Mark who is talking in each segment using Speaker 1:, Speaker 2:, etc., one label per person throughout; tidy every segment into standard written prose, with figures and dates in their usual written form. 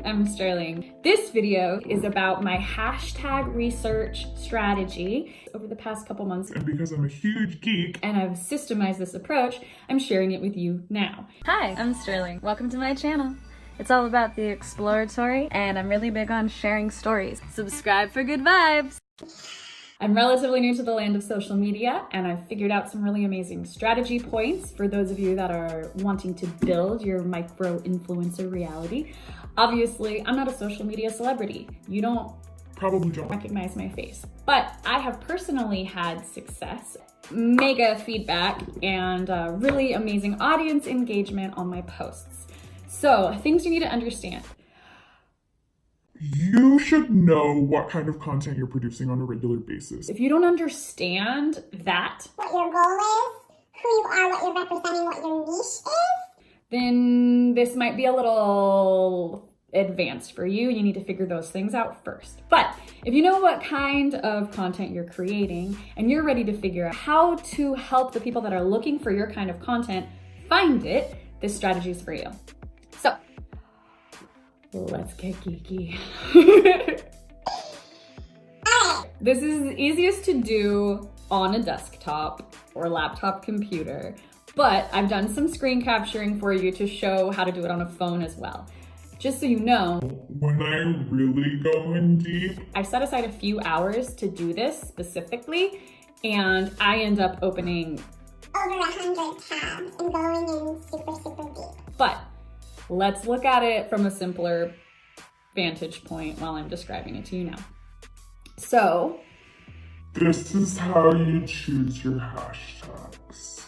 Speaker 1: I'm Sterling. This video is about my hashtag research strategy over the past couple months.
Speaker 2: And because I'm a huge geek
Speaker 1: and I've systemized this approach, I'm sharing it with you now.
Speaker 3: Hi, I'm Sterling. Welcome to my channel. It's all about the exploratory, and I'm really big on sharing stories. Subscribe for good vibes.
Speaker 1: I'm relatively new to the land of social media, and I've figured out some really amazing strategy points for those of you that are wanting to build your micro-influencer reality. Obviously, I'm not a social media celebrity. You
Speaker 2: probably don't
Speaker 1: recognize my face, but I have personally had success, mega feedback, and really amazing audience engagement on my posts. So, things you need to understand.
Speaker 2: You should know what kind of content you're producing on a regular basis.
Speaker 1: If you don't understand that,
Speaker 4: what your goal is, who you are, what you're representing, what your niche is,
Speaker 1: then this might be a little advanced for you. You need to figure those things out first. But if you know what kind of content you're creating and you're ready to figure out how to help the people that are looking for your kind of content find it, this strategy is for you. So, let's get geeky. This is easiest to do on a desktop or laptop computer, but I've done some screen capturing for you to show how to do it on a phone as well. Just so you know,
Speaker 2: when I really go in deep,
Speaker 1: I set aside a few hours to do this specifically, and I end up opening
Speaker 4: over 100 tabs and going in super deep.
Speaker 1: But let's look at it from a simpler vantage point while I'm describing it to you now. So,
Speaker 2: this is how you choose your hashtags.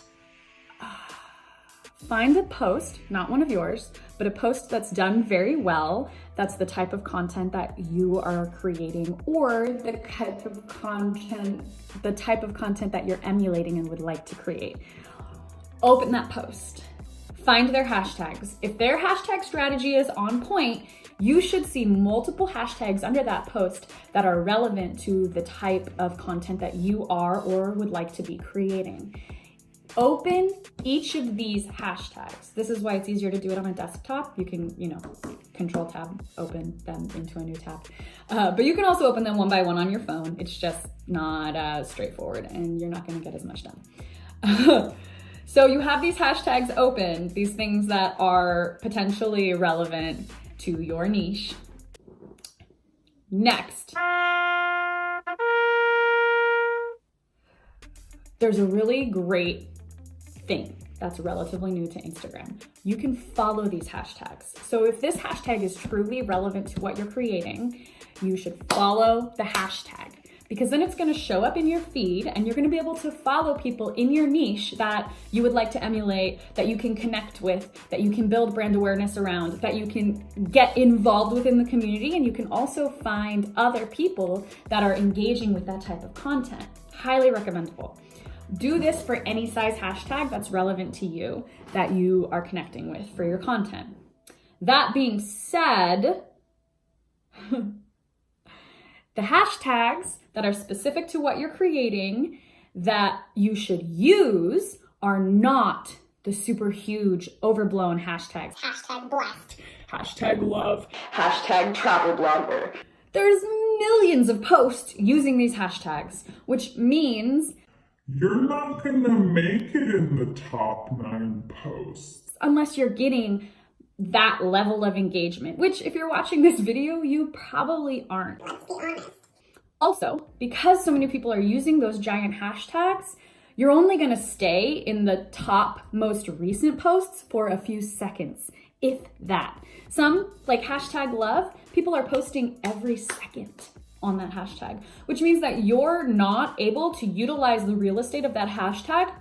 Speaker 1: Find a post, not one of yours, but a post that's done very well. That's the type of content that you are creating, or the type of content that you're emulating and would like to create. Open that post. Find their hashtags. If their hashtag strategy is on point, you should see multiple hashtags under that post that are relevant to the type of content that you are or would like to be creating. Open each of these hashtags. This is why it's easier to do it on a desktop. You can, Control tab, open them into a new tab. But you can also open them one by one on your phone. It's just not as straightforward and you're not gonna get as much done. So you have these hashtags open, these things that are potentially relevant to your niche. Next, there's a really great thing that's relatively new to Instagram. You can follow these hashtags. So if this hashtag is truly relevant to what you're creating, you should follow the hashtag, because then it's going to show up in your feed and you're going to be able to follow people in your niche that you would like to emulate, that you can connect with, that you can build brand awareness around, that you can get involved within the community, and you can also find other people that are engaging with that type of content. Highly recommendable. Do this for any size hashtag that's relevant to you, that you are connecting with for your content. That being said, the hashtags that are specific to what you're creating that you should use are not the super huge overblown hashtags.
Speaker 4: Hashtag blessed.
Speaker 1: Hashtag love. Hashtag travel blogger. There's millions of posts using these hashtags, which means
Speaker 2: you're not gonna make it in the top 9 posts.
Speaker 1: Unless you're getting that level of engagement, which if you're watching this video, you probably aren't.
Speaker 4: Let's be honest.
Speaker 1: Also, because so many people are using those giant hashtags, you're only gonna stay in the top most recent posts for a few seconds, if that. Some, like hashtag love, people are posting every second on that hashtag, which means that you're not able to utilize the real estate of that hashtag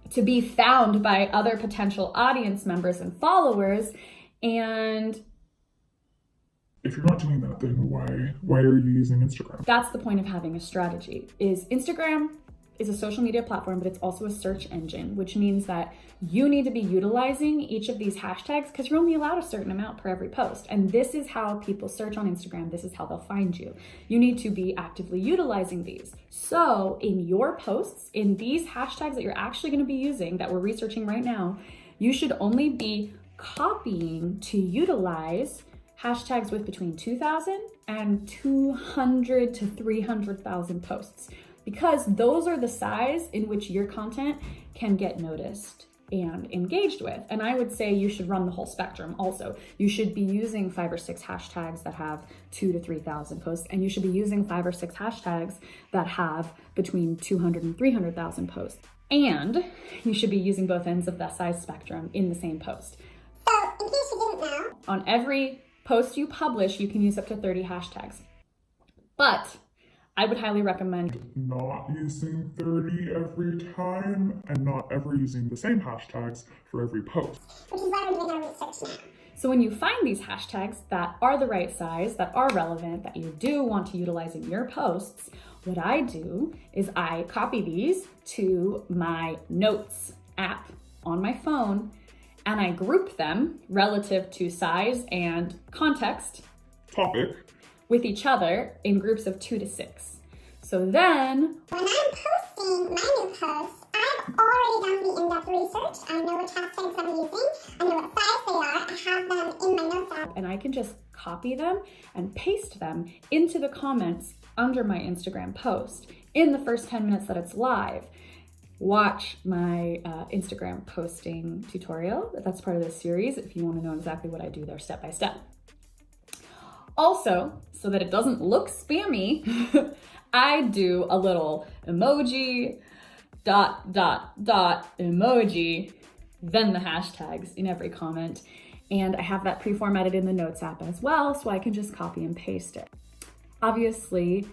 Speaker 1: to be found by other potential audience members and followers. And
Speaker 2: if you're not doing that, then why are you using Instagram?
Speaker 1: That's the point of having a strategy. Instagram is a social media platform, but it's also a search engine, which means that you need to be utilizing each of these hashtags because you're only allowed a certain amount per every post. And this is how people search on Instagram. This is how they'll find you. You need to be actively utilizing these. So in your posts, in these hashtags that you're actually going to be using, that we're researching right now, you should only be copying to utilize hashtags with between 2,000 and 200 to 300,000 posts, because those are the size in which your content can get noticed and engaged with. And I would say you should run the whole spectrum also. You should be using 5 or 6 hashtags that have 2,000 to 3,000 posts, and you should be using 5 or 6 hashtags that have between 200 and 300,000 posts. And you should be using both ends of that size spectrum in the same post.
Speaker 4: So, in case you didn't know,
Speaker 1: On every post you publish, you can use up to 30 hashtags. But I would highly recommend
Speaker 2: Not using 30 every time and not ever using the same hashtags for every post.
Speaker 4: which is why we're doing our research now.
Speaker 1: So when you find these hashtags that are the right size, that are relevant, that you do want to utilize in your posts, what I do is I copy these to my notes app on my phone, and I group them relative to size and context
Speaker 2: Topic.
Speaker 1: with each other in groups of 2 to 6. So then
Speaker 4: When I'm posting my new posts, I've already done the in-depth research. I know which hashtags I'm using. I know what size they are. I have them in my notes app.
Speaker 1: and I can just copy them and paste them into the comments under my Instagram post in the first 10 minutes that it's live. Watch my Instagram posting tutorial. That's part of this series if you want to know exactly what I do there step by step. Also, so that it doesn't look spammy, I do a little emoji, ... emoji, then the hashtags in every comment. And I have that pre-formatted in the Notes app as well, so I can just copy and paste it. Obviously,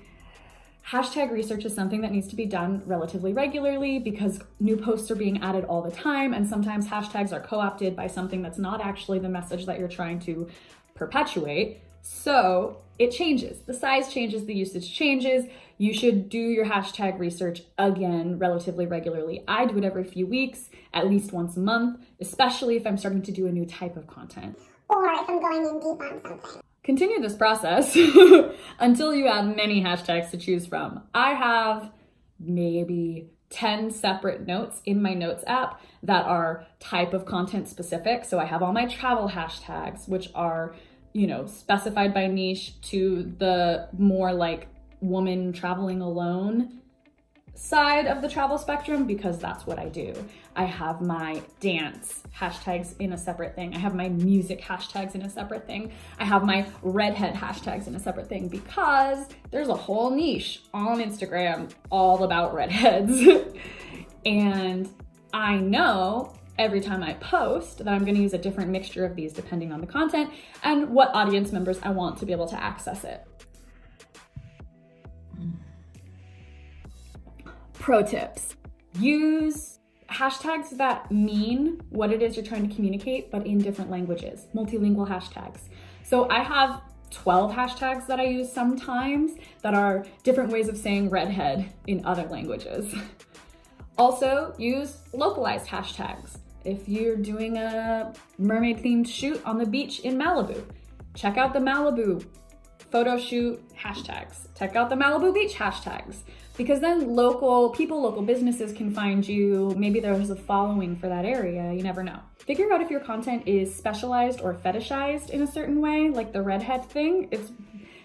Speaker 1: hashtag research is something that needs to be done relatively regularly because new posts are being added all the time, and sometimes hashtags are co-opted by something that's not actually the message that you're trying to perpetuate. So it changes. The size changes, the usage changes. You should do your hashtag research again relatively regularly. I do it every few weeks, at least once a month, especially if I'm starting to do a new type of content.
Speaker 4: Or if I'm going in deep on something.
Speaker 1: Continue this process until you have many hashtags to choose from. I have maybe 10 separate notes in my notes app that are type of content specific. So I have all my travel hashtags, which are, specified by niche to the more like woman traveling alone side of the travel spectrum, because that's what I do. I have my dance hashtags in a separate thing. I have my music hashtags in a separate thing. I have my redhead hashtags in a separate thing because there's a whole niche on Instagram all about redheads. And I know every time I post that I'm going to use a different mixture of these depending on the content and what audience members I want to be able to access it. Pro tips. Use hashtags that mean what it is you're trying to communicate, but in different languages, multilingual hashtags. So I have 12 hashtags that I use sometimes that are different ways of saying redhead in other languages. Also, use localized hashtags. If you're doing a mermaid themed shoot on the beach in Malibu, check out the Malibu photo shoot hashtags. Check out the Malibu beach hashtags, because then local businesses can find you. Maybe there's a following for that area. You never know. Figure out if your content is specialized or fetishized in a certain way, like the redhead thing.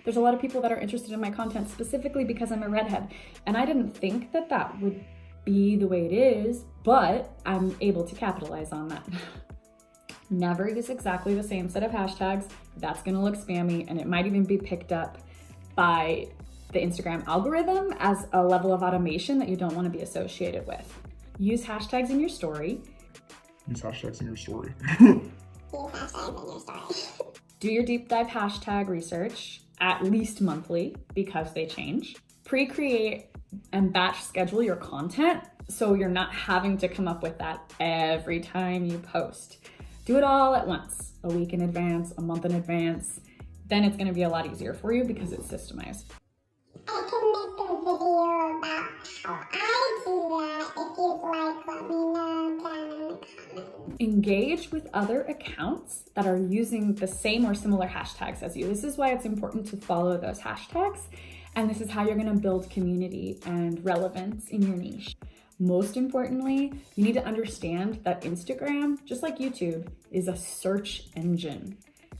Speaker 1: There's a lot of people that are interested in my content specifically because I'm a redhead, and I didn't think that would be the way it is, but I'm able to capitalize on that. Never use exactly the same set of hashtags. That's gonna look spammy, and it might even be picked up by the Instagram algorithm as a level of automation that you don't want to be associated with. Use hashtags in your story.
Speaker 2: Use hashtags in your story.
Speaker 4: Use hashtags in your story.
Speaker 1: Do your deep dive hashtag research at least monthly because they change. Pre-create and batch schedule your content so you're not having to come up with that every time you post. Do it all at once, a week in advance, a month in advance. Then it's going to be a lot easier for you because it's systemized.
Speaker 4: I can make a video about how I do that. If you'd like, let me know down in the comments.
Speaker 1: Engage with other accounts that are using the same or similar hashtags as you. This is why it's important to follow those hashtags, and this is how you're going to build community and relevance in your niche. Most importantly, you need to understand that Instagram, just like YouTube, is a search engine.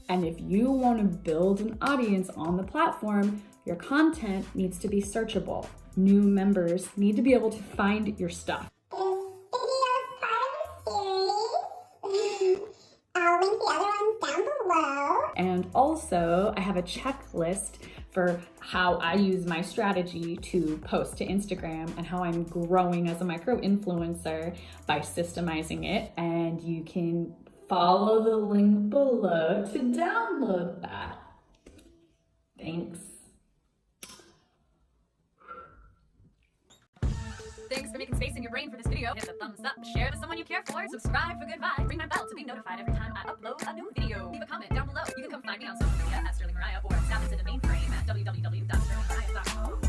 Speaker 1: And if you want to build an audience on the platform, your content needs to be searchable. New members need to be able to find your stuff.
Speaker 4: This video is part of a series. I'll link the other ones down below.
Speaker 1: And also, I have a checklist for how I use my strategy to post to Instagram and how I'm growing as a micro influencer by systemizing it. And you can follow the link below to download that. Thanks.
Speaker 3: Thanks for making space in your brain for this video. Hit the thumbs up, share with someone you care for, subscribe for good vibes, ring my bell to be notified every time I upload a new video. Leave a comment down below. You can come find me on social media at Sterling Mariah or tap into the mainframe at www.sterlingmariah.com.